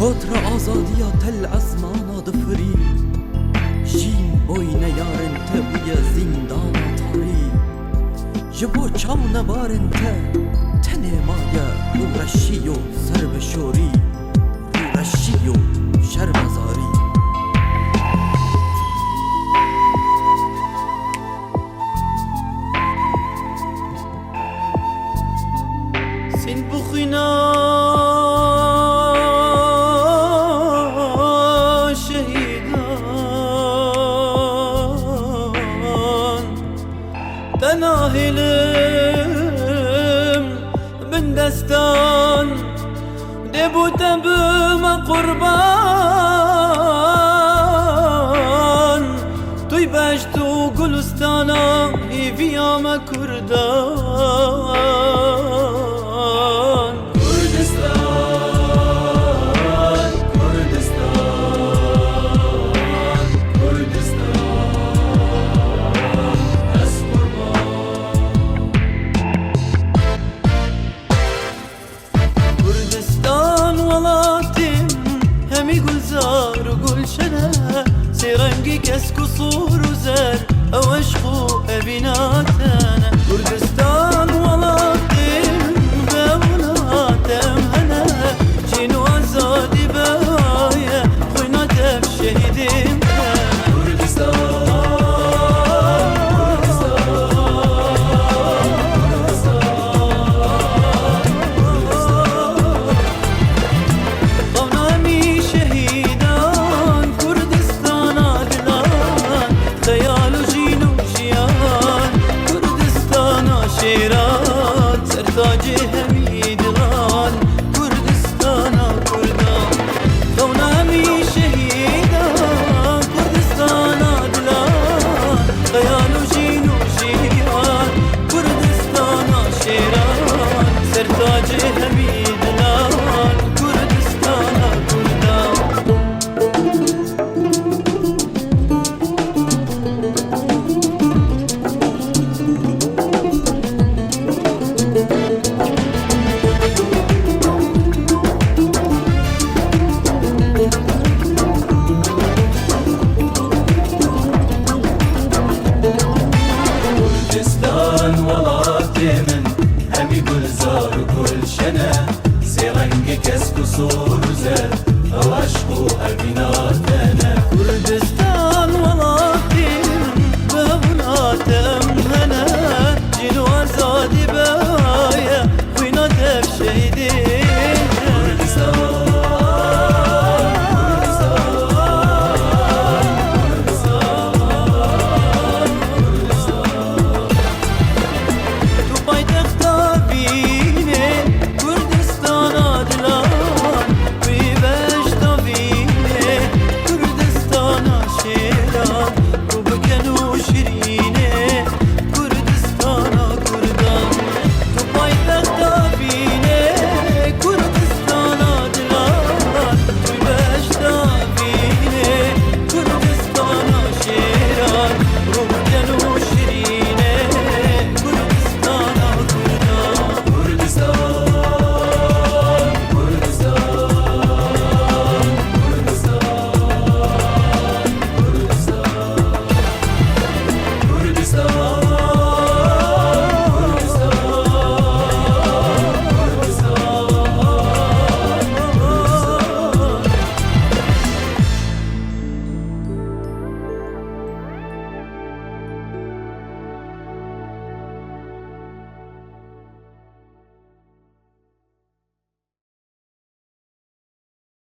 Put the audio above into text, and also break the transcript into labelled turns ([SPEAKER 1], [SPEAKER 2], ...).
[SPEAKER 1] پتر آزادیا تل از مانا دفری جین بوی نیارن ته بوی زندان تاری جبو چاو نبارن ته نمایه رو رشی و سر بشوری رو رشی و شرمزاری سین بخینا تناهلم من دستان دبوتم بما قربان توی بشت و گلستانا هیویام کردان گلزار و گلشنه سی رنگی کسک و صور و زر او عشق و ابیناتنه کردستان ولاتیم به ولاتم هنه جین و آزادی بایه خویناتم شهیدیم سرتاج همی دلان کردستانا کردان کون همی شهیدان کردستانا دلان خیال و جین و جیان کردستانا شیران سرتاج همی دلان کردستانا کردان من همی گلزار و گلشنه سی رنگ کسک و صور و زر او عشق و